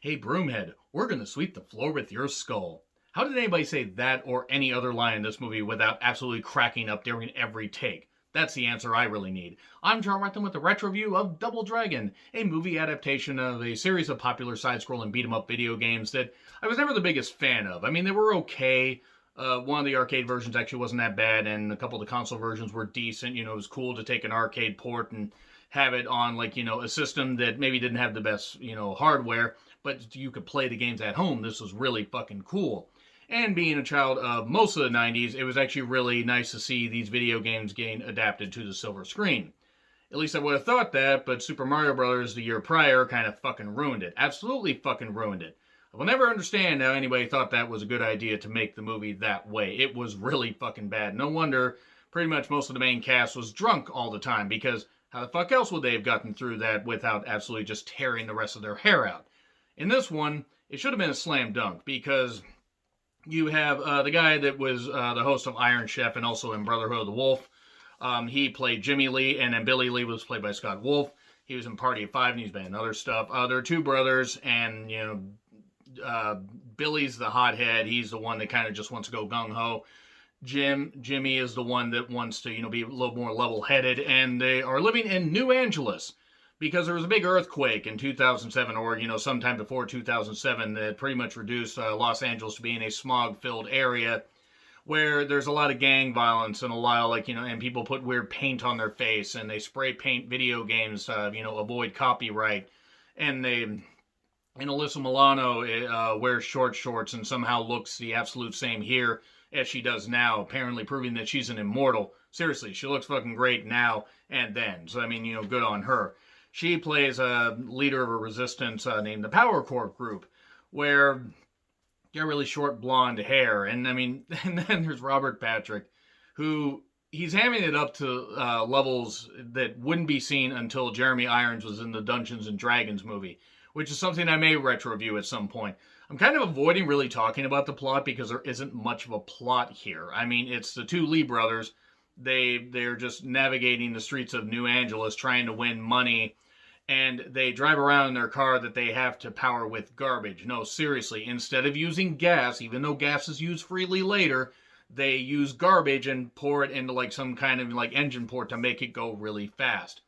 Hey, Broomhead, we're gonna sweep the floor with your skull. How did anybody say that or any other line in this movie without absolutely cracking up during every take? That's the answer I really need. I'm John Retton with a retro review of Double Dragon, a movie adaptation of a series of popular side-scrolling beat-em-up video games that I was never the biggest fan of. I mean, they were okay. One of the arcade versions actually wasn't that bad, and a couple of the console versions were decent. It was cool to take an arcade port and have it on, like, a system that maybe didn't have the best, hardware, but you could play the games at home. This was really fucking cool. And being a child of most of the 90s, it was actually really nice to see these video games getting adapted to the silver screen. At least I would have thought that, but Super Mario Bros. The year prior kind of fucking ruined it. Absolutely fucking ruined it. I will never understand how anybody thought that was a good idea to make the movie that way. It was really fucking bad. No wonder pretty much most of the main cast was drunk all the time, because how the fuck else would they have gotten through that without absolutely just tearing the rest of their hair out? In this one, it should have been a slam dunk, because you have the guy that was the host of Iron Chef and also in Brotherhood of the Wolf. He played Jimmy Lee, and then Billy Lee was played by Scott Wolf. He was in Party of Five, and he's been in other stuff. There are two brothers, and Billy's the hothead. He's the one that kind of just wants to go gung ho. Jimmy is the one that wants to, be a little more level-headed, and they are living in New Angeles because there was a big earthquake in 2007, or, sometime before 2007, that pretty much reduced Los Angeles to being a smog-filled area where there's a lot of gang violence and a lot of, and people put weird paint on their face, and they spray paint video games, avoid copyright, and Alyssa Milano wears short shorts and somehow looks the absolute same here as she does now, apparently proving that she's an immortal. Seriously, she looks fucking great now and then. So, good on her. She plays a leader of a resistance named the Power Corp Group, where you got really short blonde hair. And, and then there's Robert Patrick, who he's hamming it up to levels that wouldn't be seen until Jeremy Irons was in the Dungeons and Dragons movie, which is something I may retro review at some point. I'm kind of avoiding really talking about the plot because there isn't much of a plot here. It's the two Lee brothers. They're just navigating the streets of New Angeles trying to win money, and they drive around in their car that they have to power with garbage. No, seriously, instead of using gas, even though gas is used freely later, they use garbage and pour it into some kind of engine port to make it go really fast.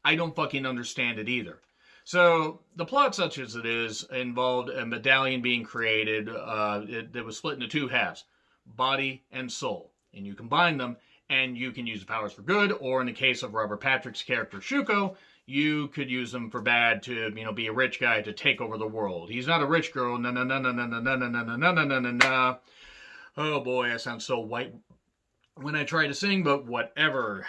I don't fucking understand it either. So the plot, such as it is, involved a medallion being created that was split into two halves, body and soul. And you combine them, and you can use the powers for good, or in the case of Robert Patrick's character Shuko, you could use them for bad to, be a rich guy to take over the world. He's not a rich girl. No, no, no, no, no, no, no, no, no, no, no, no, no, no. Oh boy, I sound so white when I try to sing, but whatever.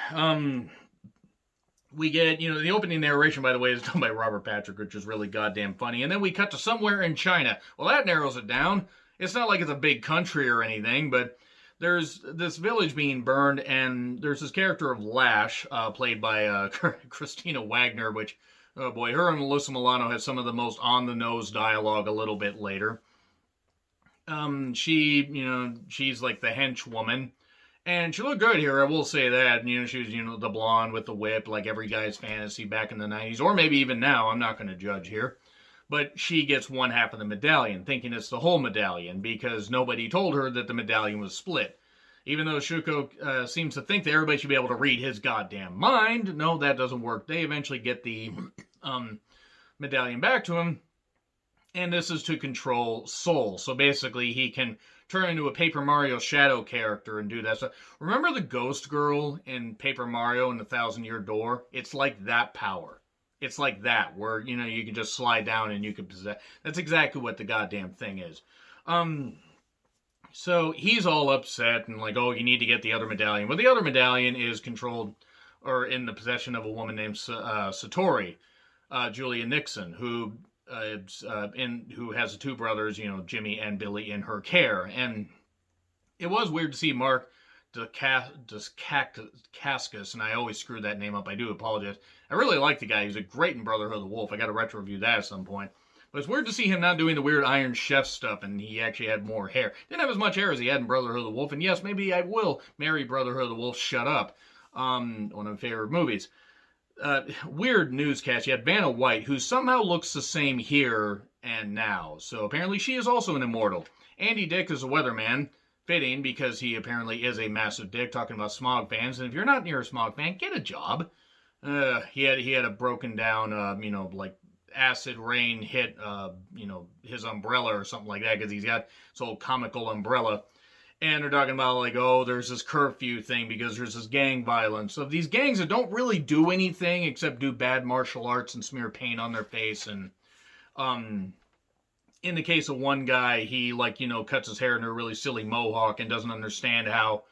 We get, the opening narration, by the way, is done by Robert Patrick, which is really goddamn funny. And then we cut to somewhere in China. Well, that narrows it down. It's not like it's a big country or anything, but there's this village being burned, and there's this character of Lash, played by Christina Wagner, which, oh boy, her and Alyssa Milano has some of the most on-the-nose dialogue a little bit later. She's like the henchwoman. And she looked good here, I will say that. She was, the blonde with the whip, like every guy's fantasy back in the 90s, or maybe even now. I'm not going to judge here. But she gets one half of the medallion, thinking it's the whole medallion, because nobody told her that the medallion was split. Even though Shuko seems to think that everybody should be able to read his goddamn mind, no, that doesn't work. They eventually get the medallion back to him, and this is to control Soul. So basically, he can turn into a Paper Mario Shadow character and do that stuff. Remember the Ghost Girl in Paper Mario and the Thousand Year Door? It's like that power. It's like that, where, you can just slide down and you can possess. That's exactly what the goddamn thing is. So he's all upset and like, oh, you need to get the other medallion. Well, the other medallion is controlled or in the possession of a woman named Satori, Julia Nixon, who has the two brothers, Jimmy and Billy, in her care. And it was weird to see Mark Dacascos, and I always screw that name up. I do apologize. I really like the guy. He's a great in Brotherhood of the Wolf. I got to retro review that at some point. But it's weird to see him not doing the weird Iron Chef stuff, and he actually had more hair. Didn't have as much hair as he had in Brotherhood of the Wolf, and yes, maybe I will marry Brotherhood of the Wolf. Shut up. One of my favorite movies. weird newscast. You had Vanna White, who somehow looks the same here and now. So apparently she is also an immortal. Andy Dick is a weatherman. Fitting, because he apparently is a massive dick, talking about Smog fans. And if you're not near a Smog fan, get a job. He had a broken down, like acid rain hit, his umbrella or something like that, because he's got this old comical umbrella. And they're talking about, like, oh, there's this curfew thing because there's this gang violence. So these gangs that don't really do anything except do bad martial arts and smear paint on their face. And in the case of one guy, he, cuts his hair into a really silly mohawk and doesn't understand how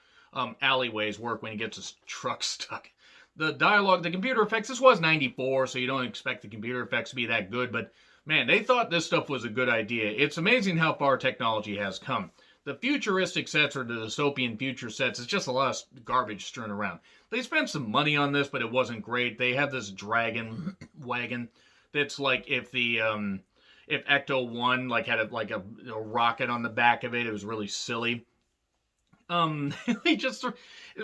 alleyways work when he gets his truck stuck. The dialogue, the computer effects, this was 94, so you don't expect the computer effects to be that good, but man, they thought this stuff was a good idea. It's amazing how far technology has come. The futuristic sets or the dystopian future sets is just a lot of garbage strewn around. They spent some money on this, but it wasn't great. They have this dragon wagon that's like if Ecto 1 had a rocket on the back of it, it was really silly. They just,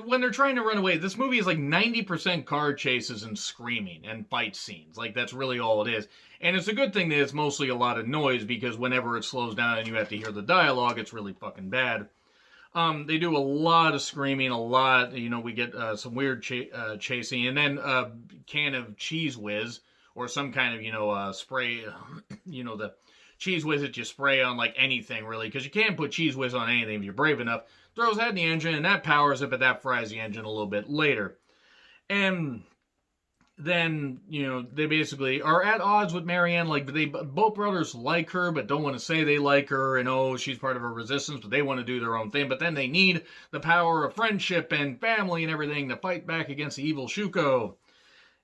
when they're trying to run away, this movie is like 90% car chases and screaming and fight scenes. Like, that's really all it is. And it's a good thing that it's mostly a lot of noise, because whenever it slows down and you have to hear the dialogue, it's really fucking bad. They do a lot of screaming, a lot, we get some weird chasing, and then a can of Cheese Whiz, or some kind of, spray, the Cheese Whiz that you spray on, like, anything, really, because you can't put Cheese Whiz on anything if you're brave enough. Throws that in the engine, and that powers it, but that fries the engine a little bit later. And then, they basically are at odds with Marianne. Like, both brothers like her, but don't want to say they like her, and oh, she's part of a resistance, but they want to do their own thing. But then they need the power of friendship and family and everything to fight back against the evil Shuko.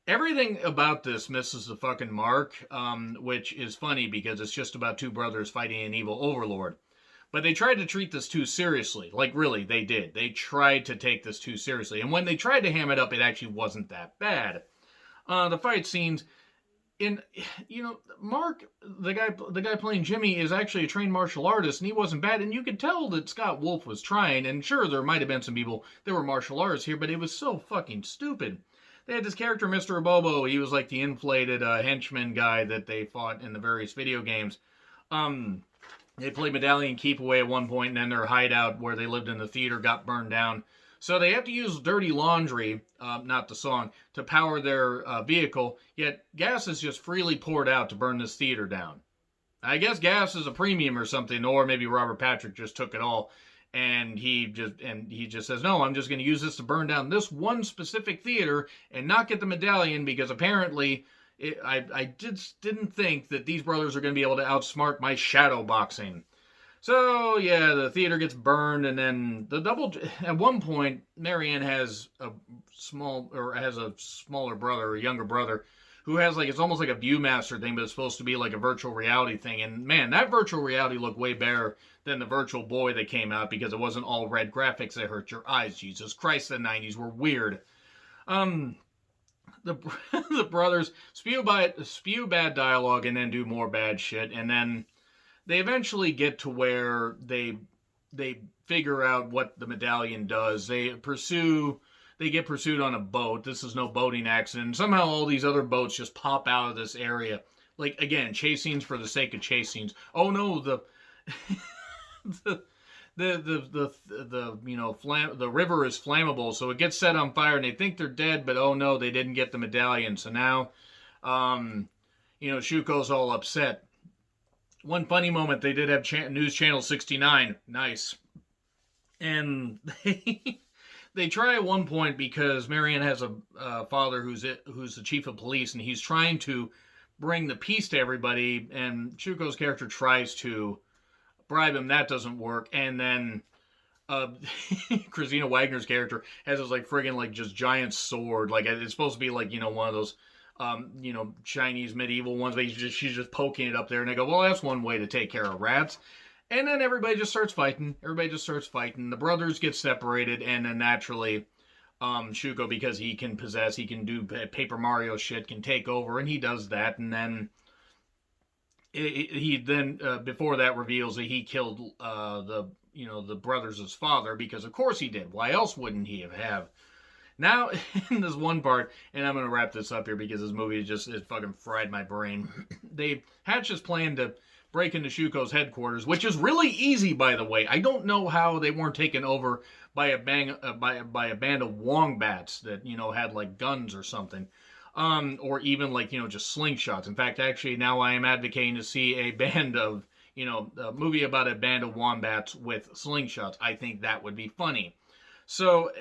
Everything about this misses the fucking mark, which is funny because it's just about two brothers fighting an evil overlord. But they tried to treat this too seriously. Like, really, they did. They tried to take this too seriously. And when they tried to ham it up, it actually wasn't that bad. The fight scenes, Mark, the guy playing Jimmy, is actually a trained martial artist, and he wasn't bad. And you could tell that Scott Wolf was trying. And sure, there might have been some people that were martial artists here, but it was so fucking stupid. They had this character, Mr. Abobo. He was like the inflated henchman guy that they fought in the various video games. They played Medallion Keep Away at one point, and then their hideout where they lived in the theater got burned down. So they have to use Dirty Laundry, not the song, to power their vehicle, yet gas is just freely poured out to burn this theater down. I guess gas is a premium or something, or maybe Robert Patrick just took it all, and he just says, no, I'm just going to use this to burn down this one specific theater and not get the medallion, because apparently I didn't think that these brothers are going to be able to outsmart my shadow boxing. So, yeah, the theater gets burned, and then at one point, Marianne has a smaller brother, or a younger brother, who has, it's almost like a Viewmaster thing, but it's supposed to be like a virtual reality thing. And, man, that virtual reality looked way better than the Virtual Boy that came out, because it wasn't all red graphics that hurt your eyes. Jesus Christ, the 90s were weird. The brothers spew bad dialogue and then do more bad shit, and then they eventually get to where they figure out what the medallion does. They get pursued on a boat. This is no boating accident. Somehow all these other boats just pop out of this area. Like, again, chase scenes for the sake of chase scenes. Oh no, the river is flammable, so it gets set on fire, and they think they're dead, but oh no, they didn't get the medallion. So now, Shuko's all upset. One funny moment, they did have News Channel 69. Nice. And they try at one point, because Marianne has a father who's the chief of police, and he's trying to bring the peace to everybody, and Shuko's character tries to bribe him. That doesn't work. And then Christina Wagner's character has this friggin' just giant sword. It's supposed to be one of those Chinese medieval ones, but she's just poking it up there, and they go, well, that's one way to take care of rats. And then everybody just starts fighting. The brothers get separated, and then naturally, Shuko, because he can do Paper Mario shit, can take over, and he does that, and then he before that reveals that he killed the brothers' father, because of course he did. Why else wouldn't he have? Now, in this one part, and I'm gonna wrap this up here because this movie just it fucking fried my brain. They hatch this plan to break into Shuko's headquarters, which is really easy, by the way. I don't know how they weren't taken over by by a band of wombats that had like guns or something, or even like just slingshots. In fact, actually, now I am advocating to see a band of a movie about a band of wombats with slingshots. I think that would be funny. So.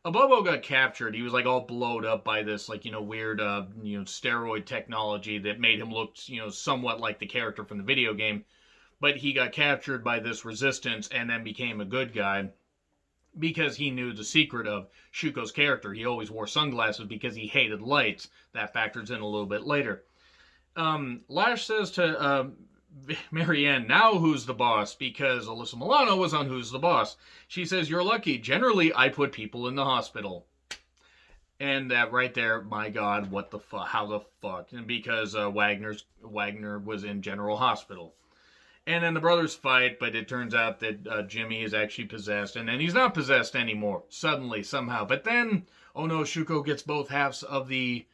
Abobo got captured. He was like all blowed up by this like weird steroid technology that made him look somewhat like the character from the video game. But he got captured by this resistance and then became a good guy because he knew the secret of Shuko's character. He always wore sunglasses because he hated lights. That factors in a little bit later. Lash says to Marianne, now who's the boss? Because Alyssa Milano was on Who's the Boss. She says, you're lucky. Generally, I put people in the hospital. And that right there, my God, what the fuck? How the fuck? And because Wagner was in General Hospital. And then the brothers fight, but it turns out that Jimmy is actually possessed. And then he's not possessed anymore, suddenly, somehow. But then, oh no, Shuko gets both halves of the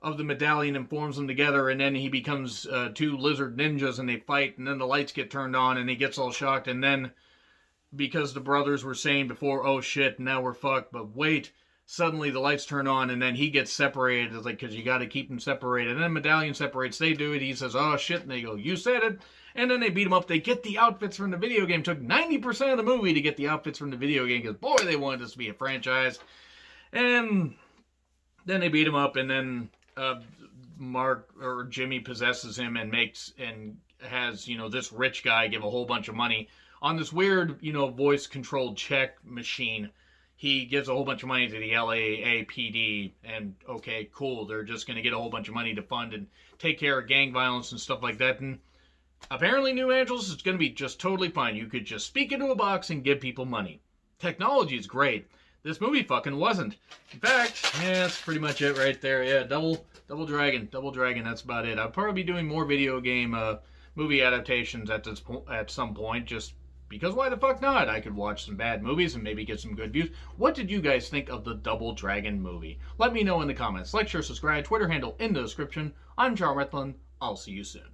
medallion and forms them together, and then he becomes two lizard ninjas and they fight, and then the lights get turned on and he gets all shocked, and then because the brothers were saying before, oh shit, now we're fucked, but wait, suddenly the lights turn on and then he gets separated. It's like, because you got to keep them separated. And then medallion separates, they do it, he says, oh shit, and they go, you said it, and then they beat him up. They get the outfits from the video game. It took 90% of the movie to get the outfits from the video game because boy, they wanted this to be a franchise. And then they beat him up, and then Mark or Jimmy possesses him and has this rich guy give a whole bunch of money on this weird voice controlled check machine. He gives a whole bunch of money to the LAAPD, and okay, cool, they're just going to get a whole bunch of money to fund and take care of gang violence and stuff like that. And apparently New Angeles is going to be just totally fine. You could just speak into a box and give people money. Technology is great. This movie fucking wasn't. In fact, yeah, that's pretty much it right there. Yeah, Double Dragon, that's about it. I'll probably be doing more video game movie adaptations at some point, just because why the fuck not? I could watch some bad movies and maybe get some good views. What did you guys think of the Double Dragon movie? Let me know in the comments. Like, share, subscribe, Twitter handle in the description. I'm John Retlin. I'll see you soon.